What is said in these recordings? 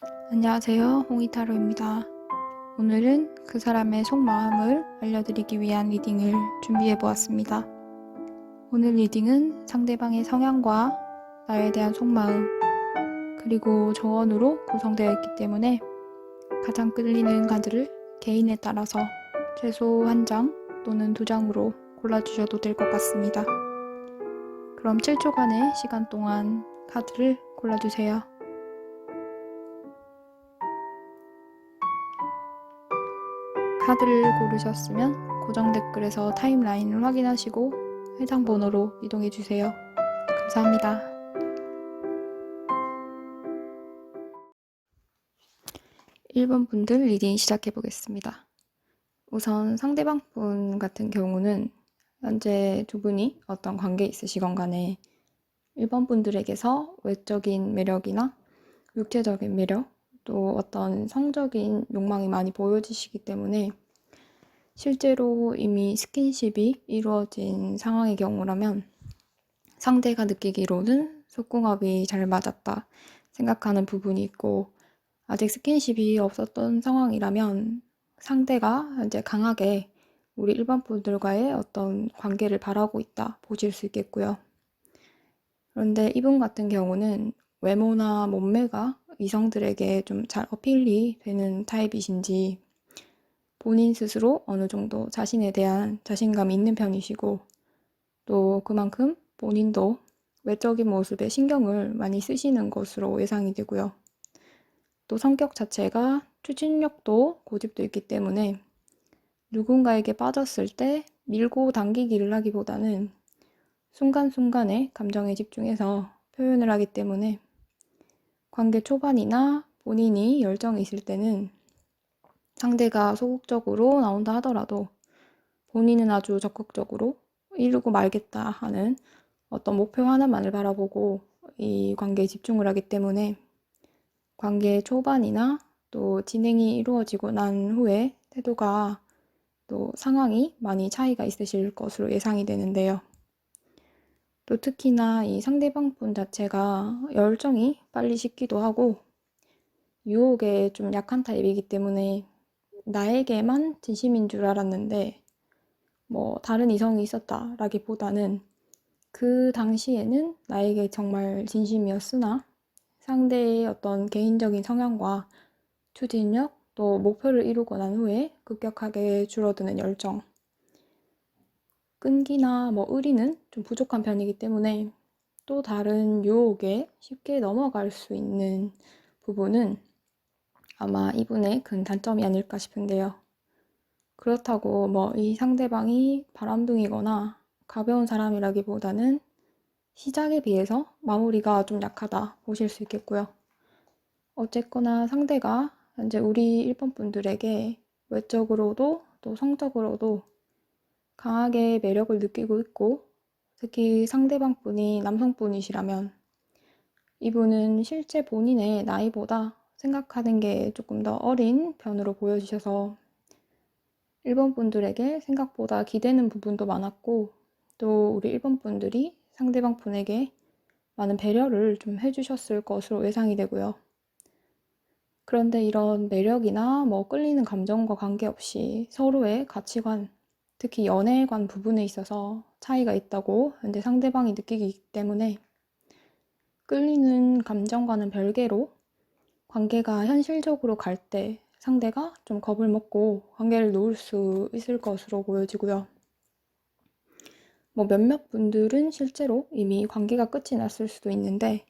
안녕하세요. 홍이타로입니다. 오늘은 그 사람의 속마음을 알려드리기 위한 리딩을 준비해 보았습니다. 오늘 리딩은 상대방의 성향과 나에 대한 속마음, 그리고 조언으로 구성되어 있기 때문에 가장 끌리는 카드를 개인에 따라서 최소 1장 또는 2장으로 골라주셔도 될 것 같습니다. 그럼 7초간의 시간 동안 카드를 골라주세요. 카드를 고르셨으면 고정 댓글에서 타임라인을 확인하시고 해당 번호로 이동해주세요. 감사합니다. 1번 분들 리딩 시작해보겠습니다. 우선 상대방 분 같은 경우는 현재 두 분이 어떤 관계에 있으시건 간에 1번 분들에게서 외적인 매력이나 육체적인 매력, 또 어떤 성적인 욕망이 많이 보여지시기 때문에 실제로 이미 스킨십이 이루어진 상황의 경우라면 상대가 느끼기로는 속궁합이 잘 맞았다 생각하는 부분이 있고, 아직 스킨십이 없었던 상황이라면 상대가 이제 강하게 우리 일반 분들과의 어떤 관계를 바라고 있다 보실 수 있겠고요. 그런데 이분 같은 경우는 외모나 몸매가 이성들에게 좀 잘 어필이 되는 타입이신지 본인 스스로 어느 정도 자신에 대한 자신감이 있는 편이시고, 또 그만큼 본인도 외적인 모습에 신경을 많이 쓰시는 것으로 예상이 되고요. 또 성격 자체가 추진력도 고집도 있기 때문에 누군가에게 빠졌을 때 밀고 당기기를 하기보다는 순간순간에 감정에 집중해서 표현을 하기 때문에 관계 초반이나 본인이 열정이 있을 때는 상대가 소극적으로 나온다 하더라도 본인은 아주 적극적으로 이루고 말겠다 하는 어떤 목표 하나만을 바라보고 이 관계에 집중을 하기 때문에 관계 초반이나 또 진행이 이루어지고 난 후에 태도가 또 상황이 많이 차이가 있으실 것으로 예상이 되는데요. 또 특히나 이 상대방 분 자체가 열정이 빨리 식기도 하고 유혹에 좀 약한 타입이기 때문에 나에게만 진심인 줄 알았는데 다른 이성이 있었다라기보다는 그 당시에는 나에게 정말 진심이었으나 상대의 어떤 개인적인 성향과 추진력, 또 목표를 이루고 난 후에 급격하게 줄어드는 열정, 끈기나 의리는 좀 부족한 편이기 때문에 또 다른 유혹에 쉽게 넘어갈 수 있는 부분은 아마 이분의 큰 단점이 아닐까 싶은데요. 그렇다고 이 상대방이 바람둥이거나 가벼운 사람이라기보다는 시작에 비해서 마무리가 좀 약하다 보실 수 있겠고요. 어쨌거나 상대가 현재 우리 1번 분들에게 외적으로도 또 성적으로도 강하게 매력을 느끼고 있고, 특히 상대방 분이 남성분이시라면 이분은 실제 본인의 나이보다 생각하는 게 조금 더 어린 편으로 보여지셔서 1번 분들에게 생각보다 기대는 부분도 많았고, 또 우리 1번 분들이 상대방 분에게 많은 배려를 좀 해주셨을 것으로 예상이 되고요. 그런데 이런 매력이나 끌리는 감정과 관계없이 서로의 가치관, 특히 연애관 부분에 있어서 차이가 있다고 현재 상대방이 느끼기 때문에 끌리는 감정과는 별개로 관계가 현실적으로 갈 때 상대가 좀 겁을 먹고 관계를 놓을 수 있을 것으로 보여지고요. 몇몇 분들은 실제로 이미 관계가 끝이 났을 수도 있는데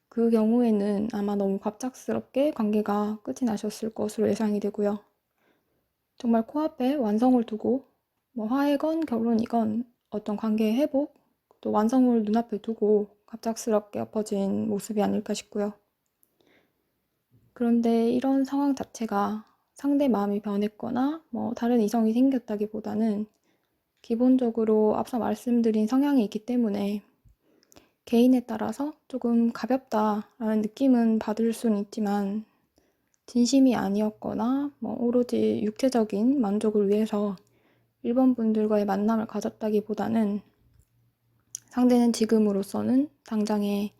그 경우에는 아마 너무 갑작스럽게 관계가 끝이 나셨을 것으로 예상이 되고요. 정말 코앞에 완성을 두고 화해건 결혼이건 어떤 관계의 회복, 또 완성을 눈앞에 두고 갑작스럽게 엎어진 모습이 아닐까 싶고요. 그런데 이런 상황 자체가 상대 마음이 변했거나 다른 이성이 생겼다기보다는 기본적으로 앞서 말씀드린 성향이 있기 때문에 개인에 따라서 조금 가볍다라는 느낌은 받을 수는 있지만 진심이 아니었거나 오로지 육체적인 만족을 위해서 1번 분들과의 만남을 가졌다기보다는 상대는 지금으로서는 당장의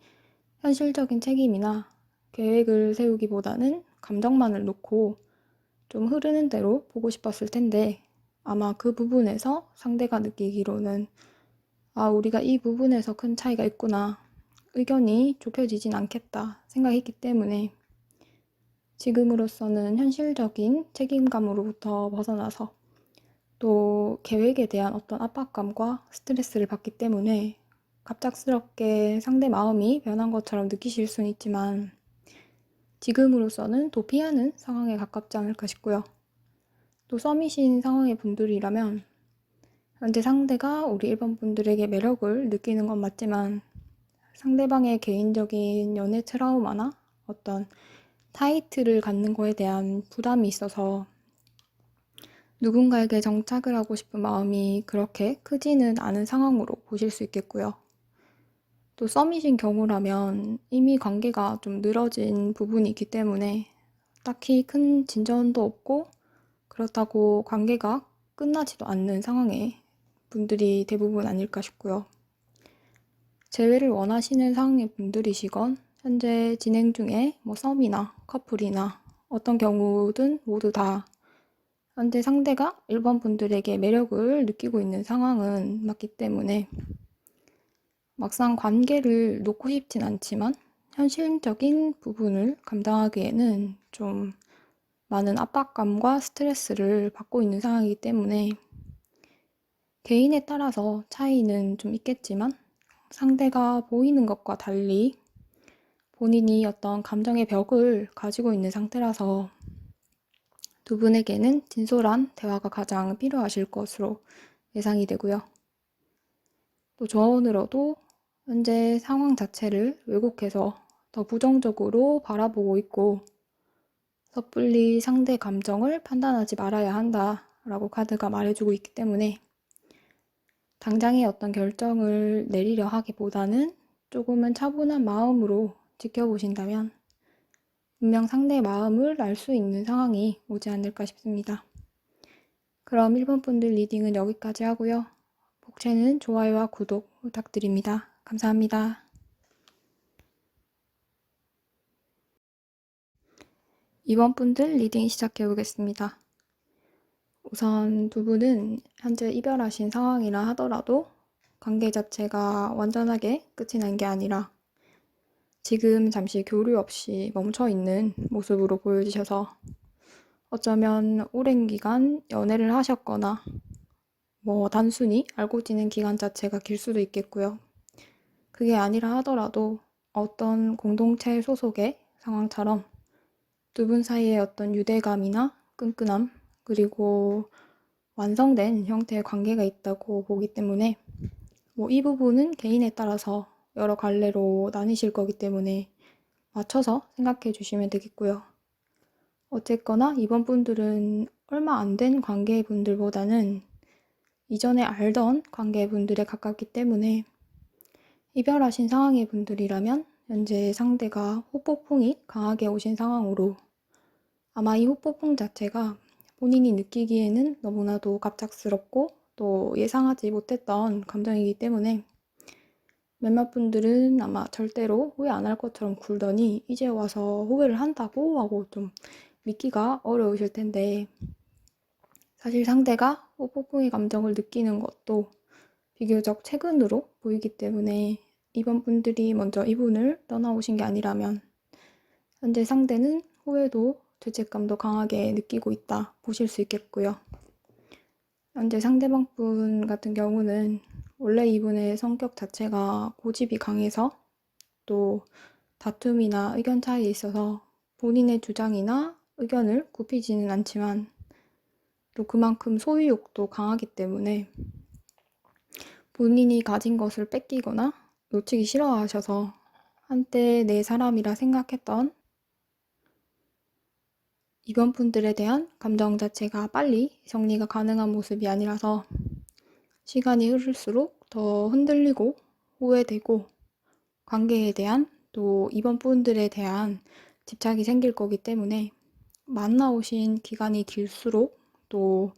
현실적인 책임이나 계획을 세우기보다는 감정만을 놓고 좀 흐르는 대로 보고 싶었을 텐데 아마 그 부분에서 상대가 느끼기로는 우리가 이 부분에서 큰 차이가 있구나. 의견이 좁혀지진 않겠다 생각했기 때문에 지금으로서는 현실적인 책임감으로부터 벗어나서 또 계획에 대한 어떤 압박감과 스트레스를 받기 때문에 갑작스럽게 상대 마음이 변한 것처럼 느끼실 수는 있지만 지금으로서는 도피하는 상황에 가깝지 않을까 싶고요. 또 썸이신 상황의 분들이라면 현재 상대가 우리 1번 분들에게 매력을 느끼는 건 맞지만 상대방의 개인적인 연애 트라우마나 어떤 타이틀을 갖는 거에 대한 부담이 있어서 누군가에게 정착을 하고 싶은 마음이 그렇게 크지는 않은 상황으로 보실 수 있겠고요. 또 썸이신 경우라면 이미 관계가 좀 늘어진 부분이 있기 때문에 딱히 큰 진전도 없고 그렇다고 관계가 끝나지도 않는 상황의 분들이 대부분 아닐까 싶고요. 재회를 원하시는 상황의 분들이시건 현재 진행 중에 썸이나 커플이나 어떤 경우든 모두 다 현재 상대가 1번 분들에게 매력을 느끼고 있는 상황은 맞기 때문에 막상 관계를 놓고 싶진 않지만 현실적인 부분을 감당하기에는 좀 많은 압박감과 스트레스를 받고 있는 상황이기 때문에 개인에 따라서 차이는 좀 있겠지만 상대가 보이는 것과 달리 본인이 어떤 감정의 벽을 가지고 있는 상태라서 두 분에게는 진솔한 대화가 가장 필요하실 것으로 예상이 되고요. 또 조언으로도 현재 상황 자체를 왜곡해서 더 부정적으로 바라보고 있고 섣불리 상대 감정을 판단하지 말아야 한다라고 카드가 말해주고 있기 때문에 당장의 어떤 결정을 내리려 하기보다는 조금은 차분한 마음으로 지켜보신다면 분명 상대의 마음을 알 수 있는 상황이 오지 않을까 싶습니다. 그럼 1번 분들 리딩은 여기까지 하고요. 복채는 좋아요와 구독 부탁드립니다. 감사합니다. 2번 분들 리딩 시작해 보겠습니다. 우선 두 분은 현재 이별하신 상황이라 하더라도 관계 자체가 완전하게 끝이 난 게 아니라 지금 잠시 교류 없이 멈춰 있는 모습으로 보여지셔서 어쩌면 오랜 기간 연애를 하셨거나 단순히 알고 지낸 기간 자체가 길 수도 있겠고요. 그게 아니라 하더라도 어떤 공동체 소속의 상황처럼 두 분 사이에 어떤 유대감이나 끈끈함 그리고 완성된 형태의 관계가 있다고 보기 때문에 이 부분은 개인에 따라서 여러 갈래로 나뉘실 거기 때문에 맞춰서 생각해 주시면 되겠고요. 어쨌거나 이번 분들은 얼마 안 된 관계분들보다는 이전에 알던 관계분들에 가깝기 때문에 이별하신 상황의 분들이라면 현재 상대가 후폭풍이 강하게 오신 상황으로 아마 이 후폭풍 자체가 본인이 느끼기에는 너무나도 갑작스럽고 또 예상하지 못했던 감정이기 때문에 몇몇 분들은 아마 절대로 후회 안 할 것처럼 굴더니 이제 와서 후회를 한다고 하고 좀 믿기가 어려우실 텐데 사실 상대가 후폭풍의 감정을 느끼는 것도 비교적 최근으로 보이기 때문에 이번 분들이 먼저 이분을 떠나오신 게 아니라면 현재 상대는 후회도 죄책감도 강하게 느끼고 있다 보실 수 있겠고요. 현재 상대방 분 같은 경우는 원래 이분의 성격 자체가 고집이 강해서 또 다툼이나 의견 차이에 있어서 본인의 주장이나 의견을 굽히지는 않지만 또 그만큼 소유욕도 강하기 때문에 본인이 가진 것을 뺏기거나 놓치기 싫어하셔서 한때 내 사람이라 생각했던 이번 분들에 대한 감정 자체가 빨리 정리가 가능한 모습이 아니라서 시간이 흐를수록 더 흔들리고 후회되고 관계에 대한 또 이번 분들에 대한 집착이 생길 거기 때문에 만나오신 기간이 길수록 또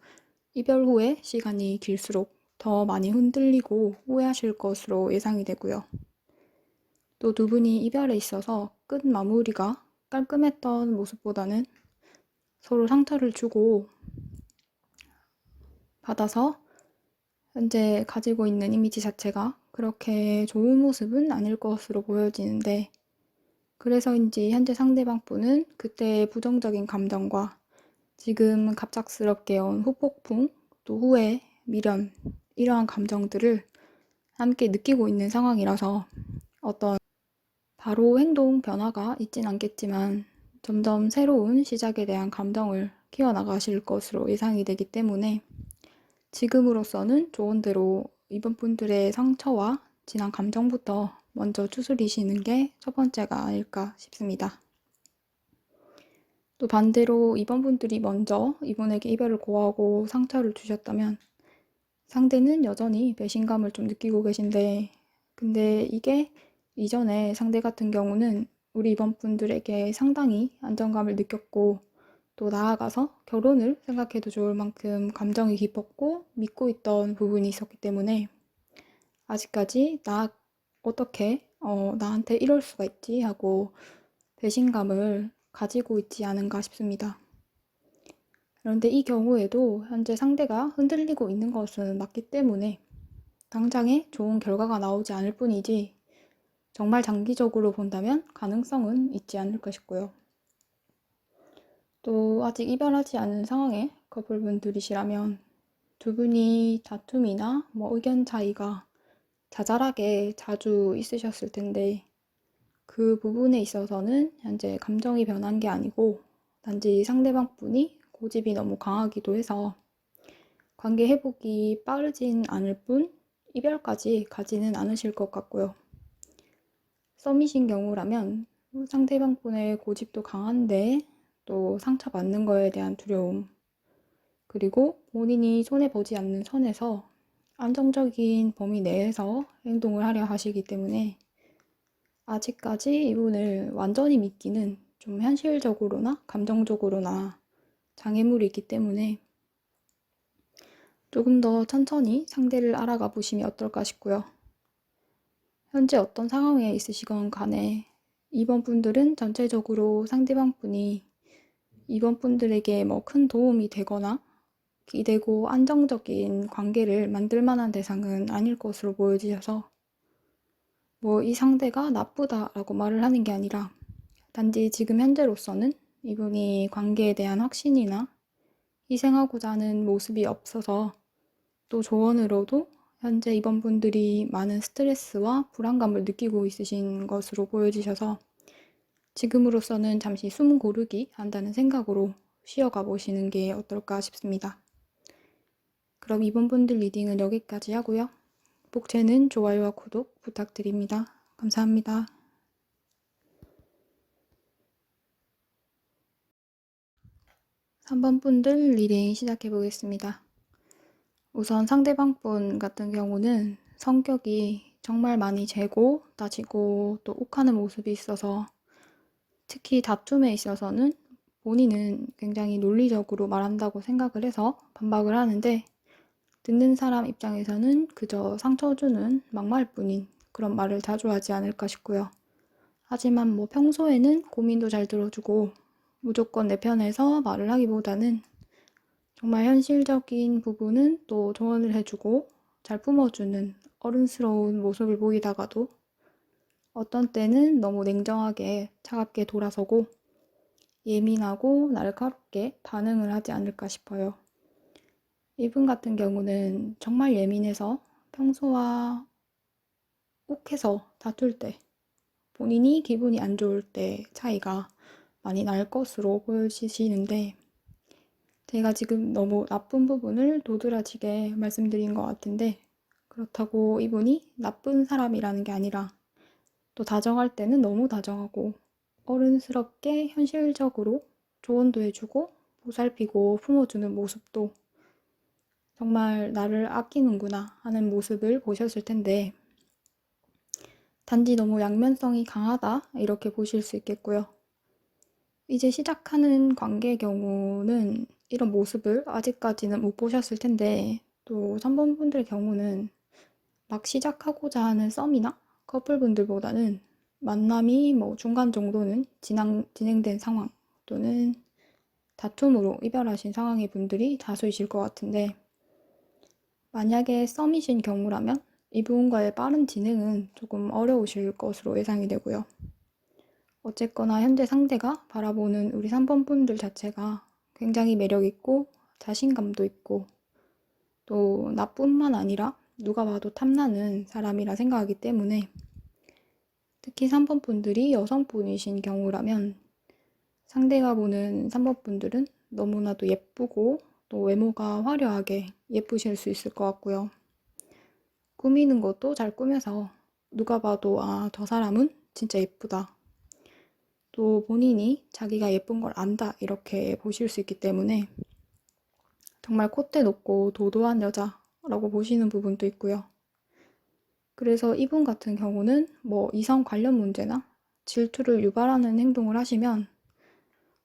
이별 후에 시간이 길수록 더 많이 흔들리고 후회하실 것으로 예상이 되고요. 또 두 분이 이별에 있어서 끝 마무리가 깔끔했던 모습보다는 서로 상처를 주고 받아서 현재 가지고 있는 이미지 자체가 그렇게 좋은 모습은 아닐 것으로 보여지는데, 그래서인지 현재 상대방 분은 그때의 부정적인 감정과 지금 갑작스럽게 온 후폭풍, 또 후회, 미련, 이러한 감정들을 함께 느끼고 있는 상황이라서 어떤 바로 행동 변화가 있진 않겠지만 점점 새로운 시작에 대한 감정을 키워나가실 것으로 예상이 되기 때문에 지금으로서는 조언대로 이번 분들의 상처와 지난 감정부터 먼저 추스리시는 게 첫 번째가 아닐까 싶습니다. 또 반대로 이번 분들이 먼저 이분에게 이별을 고하고 상처를 주셨다면 상대는 여전히 배신감을 좀 느끼고 계신데, 근데 이게 이전에 상대 같은 경우는 우리 이번 분들에게 상당히 안정감을 느꼈고 또 나아가서 결혼을 생각해도 좋을 만큼 감정이 깊었고 믿고 있던 부분이 있었기 때문에 아직까지 어떻게 나한테 이럴 수가 있지 하고 배신감을 가지고 있지 않은가 싶습니다. 그런데 이 경우에도 현재 상대가 흔들리고 있는 것은 맞기 때문에 당장에 좋은 결과가 나오지 않을 뿐이지 정말 장기적으로 본다면 가능성은 있지 않을까 싶고요. 또 아직 이별하지 않은 상황의 커플분들이시라면 두 분이 다툼이나 의견 차이가 자잘하게 자주 있으셨을 텐데, 그 부분에 있어서는 현재 감정이 변한 게 아니고 단지 상대방 분이 고집이 너무 강하기도 해서 관계 회복이 빠르진 않을 뿐 이별까지 가지는 않으실 것 같고요. 썸이신 경우라면 상대방 분의 고집도 강한데 또 상처받는 거에 대한 두려움, 그리고 본인이 손해보지 않는 선에서 안정적인 범위 내에서 행동을 하려 하시기 때문에 아직까지 이분을 완전히 믿기는 좀 현실적으로나 감정적으로나 장애물이 있기 때문에 조금 더 천천히 상대를 알아가 보시면 어떨까 싶고요. 현재 어떤 상황에 있으시건 간에 이번 분들은 전체적으로 상대방 분이 이번 분들에게 큰 도움이 되거나 기대고 안정적인 관계를 만들 만한 대상은 아닐 것으로 보여지셔서 이 상대가 나쁘다라고 말을 하는 게 아니라 단지 지금 현재로서는 이분이 관계에 대한 확신이나 희생하고자 하는 모습이 없어서 또 조언으로도 현재 이번 분들이 많은 스트레스와 불안감을 느끼고 있으신 것으로 보여지셔서 지금으로서는 잠시 숨 고르기 한다는 생각으로 쉬어가 보시는 게 어떨까 싶습니다. 그럼 이번 분들 리딩은 여기까지 하고요. 복채는 좋아요와 구독 부탁드립니다. 감사합니다. 3번 분들 리딩 시작해 보겠습니다. 우선 상대방 분 같은 경우는 성격이 정말 많이 재고 따지고 또 욱하는 모습이 있어서 특히 다툼에 있어서는 본인은 굉장히 논리적으로 말한다고 생각을 해서 반박을 하는데 듣는 사람 입장에서는 그저 상처 주는 막말뿐인 그런 말을 자주 하지 않을까 싶고요. 하지만 평소에는 고민도 잘 들어주고 무조건 내 편에서 말을 하기보다는 정말 현실적인 부분은 또 조언을 해주고 잘 품어주는 어른스러운 모습을 보이다가도 어떤 때는 너무 냉정하게 차갑게 돌아서고 예민하고 날카롭게 반응을 하지 않을까 싶어요. 이분 같은 경우는 정말 예민해서 평소와 욱해서 다툴 때, 본인이 기분이 안 좋을 때 차이가 많이 날 것으로 보여지시는데 제가 지금 너무 나쁜 부분을 도드라지게 말씀드린 것 같은데 그렇다고 이분이 나쁜 사람이라는 게 아니라 또 다정할 때는 너무 다정하고 어른스럽게 현실적으로 조언도 해주고 보살피고 품어주는 모습도 정말 나를 아끼는구나 하는 모습을 보셨을 텐데 단지 너무 양면성이 강하다 이렇게 보실 수 있겠고요. 이제 시작하는 관계의 경우는 이런 모습을 아직까지는 못 보셨을 텐데 또 3번 분들 경우는 막 시작하고자 하는 썸이나 커플분들보다는 만남이 뭐 중간 정도는 진행된 상황 또는 다툼으로 이별하신 상황의 분들이 다수이실 것 같은데, 만약에 썸이신 경우라면 이분과의 빠른 진행은 조금 어려우실 것으로 예상이 되고요. 어쨌거나 현재 상대가 바라보는 우리 3번 분들 자체가 굉장히 매력있고 자신감도 있고 또 나뿐만 아니라 누가 봐도 탐나는 사람이라 생각하기 때문에, 특히 3번 분들이 여성분이신 경우라면 상대가 보는 3번 분들은 너무나도 예쁘고 또 외모가 화려하게 예쁘실 수 있을 것 같고요. 꾸미는 것도 잘 꾸며서 누가 봐도 아, 저 사람은 진짜 예쁘다. 또 본인이 자기가 예쁜 걸 안다 이렇게 보실 수 있기 때문에 정말 콧대 높고 도도한 여자라고 보시는 부분도 있고요. 그래서 이분 같은 경우는 뭐 이성 관련 문제나 질투를 유발하는 행동을 하시면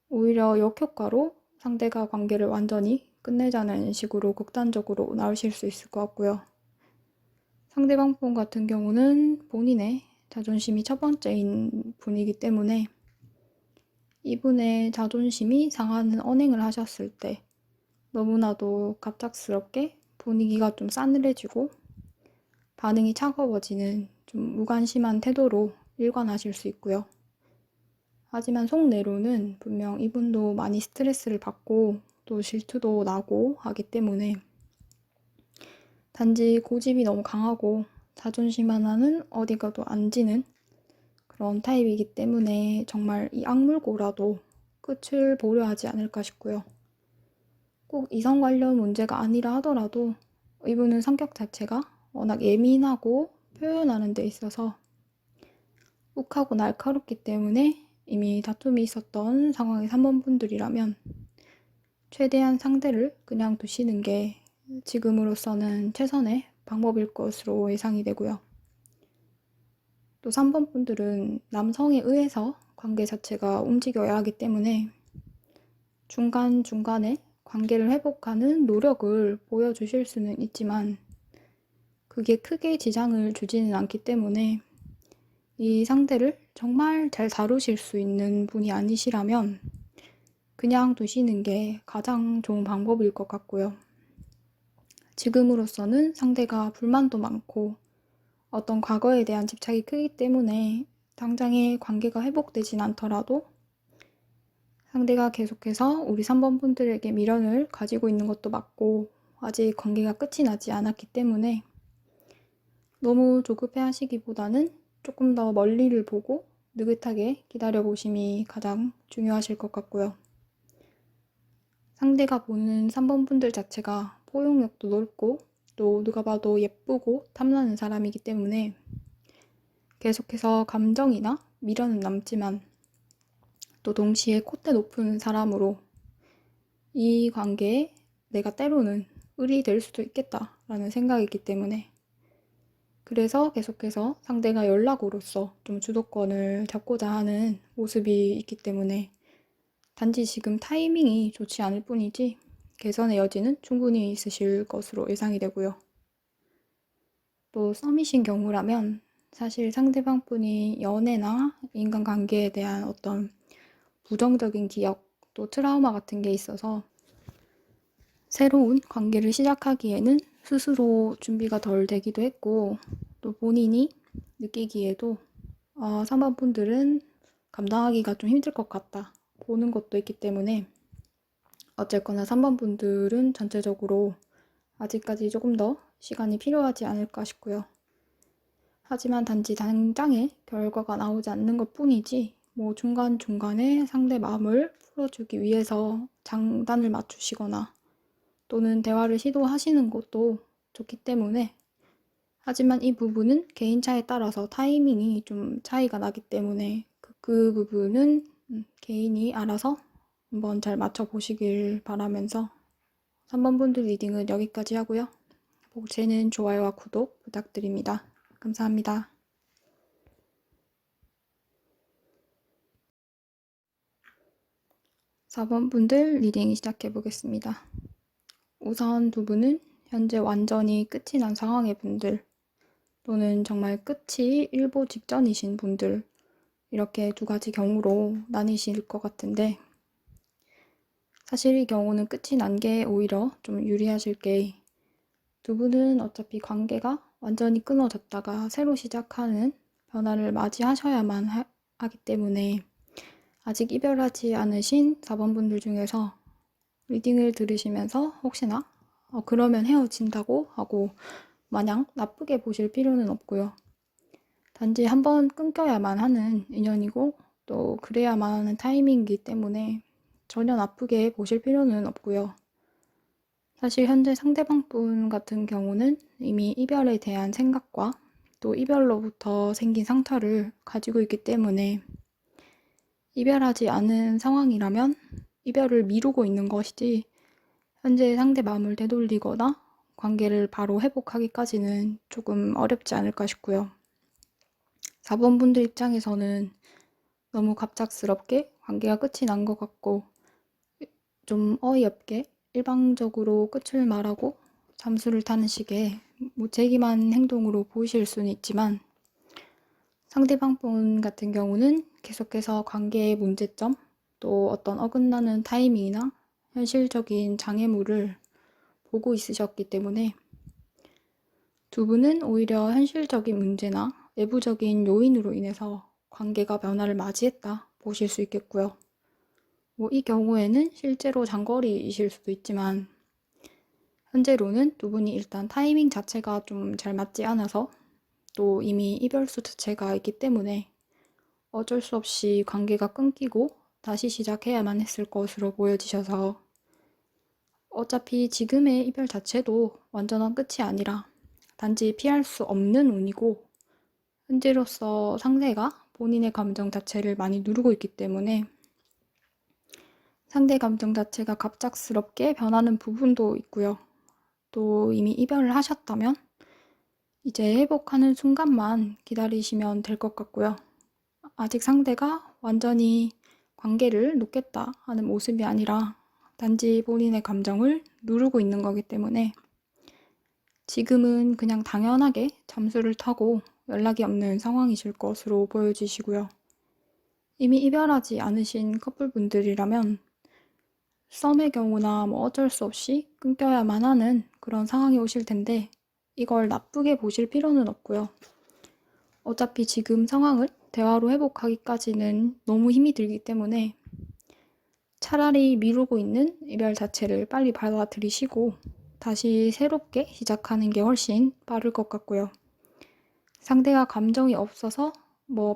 오히려 역효과로 상대가 관계를 완전히 끝내자는 식으로 극단적으로 나오실 수 있을 것 같고요. 상대방 분 같은 경우는 본인의 자존심이 첫 번째인 분이기 때문에 이분의 자존심이 상하는 언행을 하셨을 때 너무나도 갑작스럽게 분위기가 좀 싸늘해지고 반응이 차가워지는 좀 무관심한 태도로 일관하실 수 있고요. 하지만 속내로는 분명 이분도 많이 스트레스를 받고 또 질투도 나고 하기 때문에 단지 고집이 너무 강하고 자존심 하나는 어디 가도 안 지는 그런 타입이기 때문에 정말 이 악물고라도 끝을 보려 하지 않을까 싶고요. 꼭 이성 관련 문제가 아니라 하더라도 이분은 성격 자체가 워낙 예민하고 표현하는 데 있어서 욱하고 날카롭기 때문에 이미 다툼이 있었던 상황의 3번 분들이라면 최대한 상대를 그냥 두시는 게 지금으로서는 최선의 방법일 것으로 예상이 되고요. 또 3번 분들은 남성에 의해서 관계 자체가 움직여야 하기 때문에 중간중간에 관계를 회복하는 노력을 보여주실 수는 있지만 그게 크게 지장을 주지는 않기 때문에 이 상대를 정말 잘 다루실 수 있는 분이 아니시라면 그냥 두시는 게 가장 좋은 방법일 것 같고요. 지금으로서는 상대가 불만도 많고 어떤 과거에 대한 집착이 크기 때문에 당장의 관계가 회복되진 않더라도 상대가 계속해서 우리 3번 분들에게 미련을 가지고 있는 것도 맞고 아직 관계가 끝이 나지 않았기 때문에 너무 조급해 하시기보다는 조금 더 멀리를 보고 느긋하게 기다려보심이 가장 중요하실 것 같고요. 상대가 보는 3번 분들 자체가 포용력도 넓고 또 누가 봐도 예쁘고 탐나는 사람이기 때문에 계속해서 감정이나 미련은 남지만 또 동시에 콧대 높은 사람으로 이 관계에 내가 때로는 을이 될 수도 있겠다라는 생각이기 때문에 그래서 계속해서 상대가 연락으로서 좀 주도권을 잡고자 하는 모습이 있기 때문에 단지 지금 타이밍이 좋지 않을 뿐이지 개선의 여지는 충분히 있으실 것으로 예상이 되고요. 또 썸이신 경우라면 사실 상대방 분이 연애나 인간관계에 대한 어떤 부정적인 기억 또 트라우마 같은 게 있어서 새로운 관계를 시작하기에는 스스로 준비가 덜 되기도 했고 또 본인이 느끼기에도 3번 분들은 감당하기가 좀 힘들 것 같다 보는 것도 있기 때문에 어쨌거나 3번 분들은 전체적으로 아직까지 조금 더 시간이 필요하지 않을까 싶고요. 하지만 단지 당장의 결과가 나오지 않는 것 뿐이지 뭐 중간중간에 상대 마음을 풀어주기 위해서 장단을 맞추시거나 또는 대화를 시도하시는 것도 좋기 때문에 하지만 이 부분은 개인차에 따라서 타이밍이 좀 차이가 나기 때문에 그 부분은 개인이 알아서 한번 잘 맞춰보시길 바라면서 3번 분들 리딩은 여기까지 하고요. 복제는 좋아요와 구독 부탁드립니다. 감사합니다. 4번 분들 리딩 시작해 보겠습니다. 우선 두 분은 현재 완전히 끝이 난 상황의 분들 또는 정말 끝이 일보 직전이신 분들 이렇게 두 가지 경우로 나뉘실 것 같은데, 사실 이 경우는 끝이 난 게 오히려 좀 유리하실 게, 두 분은 어차피 관계가 완전히 끊어졌다가 새로 시작하는 변화를 맞이하셔야만 하기 때문에, 아직 이별하지 않으신 4번 분들 중에서 리딩을 들으시면서 혹시나 그러면 헤어진다고 하고 마냥 나쁘게 보실 필요는 없고요. 단지 한번 끊겨야만 하는 인연이고 또 그래야만 하는 타이밍이기 때문에 전혀 나쁘게 보실 필요는 없고요. 사실 현재 상대방 분 같은 경우는 이미 이별에 대한 생각과 또 이별로부터 생긴 상처를 가지고 있기 때문에, 이별하지 않은 상황이라면 이별을 미루고 있는 것이지 현재 상대 마음을 되돌리거나 관계를 바로 회복하기까지는 조금 어렵지 않을까 싶고요. 4번 분들 입장에서는 너무 갑작스럽게 관계가 끝이 난 것 같고 좀 어이없게 일방적으로 끝을 말하고 잠수를 타는 식의 무책임한 행동으로 보이실 수는 있지만, 상대방 분 같은 경우는 계속해서 관계의 문제점, 또 어떤 어긋나는 타이밍이나 현실적인 장애물을 보고 있으셨기 때문에 두 분은 오히려 현실적인 문제나 외부적인 요인으로 인해서 관계가 변화를 맞이했다 보실 수 있겠고요. 이 경우에는 실제로 장거리이실 수도 있지만, 현재로는 두 분이 일단 타이밍 자체가 좀 잘 맞지 않아서 또 이미 이별수 자체가 있기 때문에 어쩔 수 없이 관계가 끊기고 다시 시작해야만 했을 것으로 보여지셔서, 어차피 지금의 이별 자체도 완전한 끝이 아니라 단지 피할 수 없는 운이고, 현재로서 상대가 본인의 감정 자체를 많이 누르고 있기 때문에 상대 감정 자체가 갑작스럽게 변하는 부분도 있고요. 또 이미 이별을 하셨다면 이제 회복하는 순간만 기다리시면 될 것 같고요. 아직 상대가 완전히 관계를 놓겠다 하는 모습이 아니라 단지 본인의 감정을 누르고 있는 거기 때문에 지금은 그냥 당연하게 잠수를 타고 연락이 없는 상황이실 것으로 보여지시고요. 이미 이별하지 않으신 커플분들이라면 썸의 경우나 어쩔 수 없이 끊겨야만 하는 그런 상황이 오실 텐데, 이걸 나쁘게 보실 필요는 없고요. 어차피 지금 상황을 대화로 회복하기까지는 너무 힘이 들기 때문에 차라리 미루고 있는 이별 자체를 빨리 받아들이시고 다시 새롭게 시작하는 게 훨씬 빠를 것 같고요. 상대가 감정이 없어서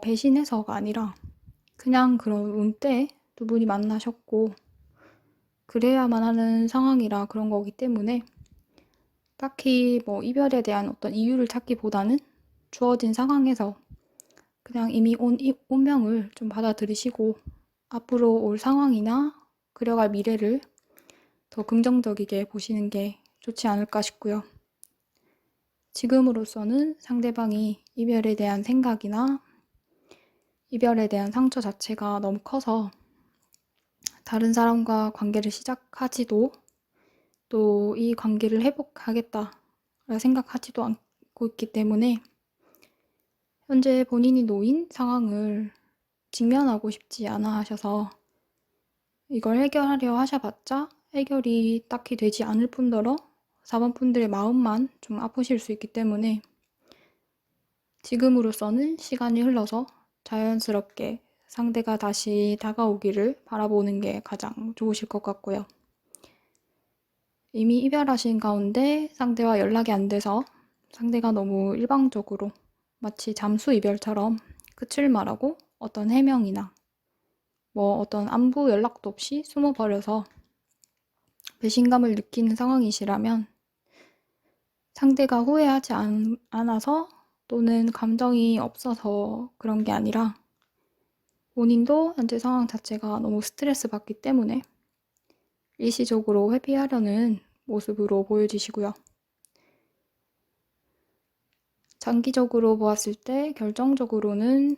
배신해서가 아니라 그냥 그런 운 때 두 분이 만나셨고 그래야만 하는 상황이라 그런 거기 때문에, 딱히 이별에 대한 어떤 이유를 찾기보다는 주어진 상황에서 그냥 이미 온 운명을 좀 받아들이시고 앞으로 올 상황이나 그려갈 미래를 더 긍정적이게 보시는 게 좋지 않을까 싶고요. 지금으로서는 상대방이 이별에 대한 생각이나 이별에 대한 상처 자체가 너무 커서 다른 사람과 관계를 시작하지도 또 이 관계를 회복하겠다 생각하지도 않고 있기 때문에 현재 본인이 놓인 상황을 직면하고 싶지 않아 하셔서 이걸 해결하려 하셔봤자 해결이 딱히 되지 않을 뿐더러 4번 분들의 마음만 좀 아프실 수 있기 때문에 지금으로서는 시간이 흘러서 자연스럽게 상대가 다시 다가오기를 바라보는 게 가장 좋으실 것 같고요. 이미 이별하신 가운데 상대와 연락이 안 돼서 상대가 너무 일방적으로 마치 잠수 이별처럼 끝을 말하고 어떤 해명이나 어떤 안부 연락도 없이 숨어버려서 배신감을 느끼는 상황이시라면, 상대가 후회하지 않아서 또는 감정이 없어서 그런 게 아니라 본인도 현재 상황 자체가 너무 스트레스 받기 때문에 일시적으로 회피하려는 모습으로 보여지시고요. 장기적으로 보았을 때 결정적으로는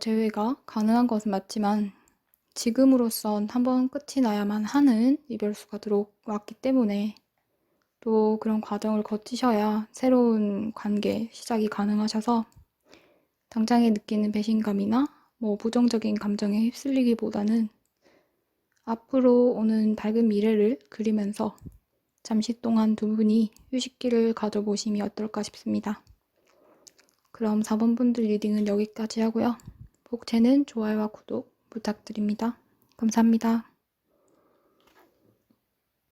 재회가 가능한 것은 맞지만 지금으로선 한번 끝이 나야만 하는 이별수가 들어왔기 때문에 또 그런 과정을 거치셔야 새로운 관계 시작이 가능하셔서 당장에 느끼는 배신감이나 뭐 부정적인 감정에 휩쓸리기보다는 앞으로 오는 밝은 미래를 그리면서 잠시 동안 두 분이 휴식기를 가져보심이 어떨까 싶습니다. 그럼 4번 분들 리딩은 여기까지 하고요. 복채는 좋아요와 구독 부탁드립니다. 감사합니다.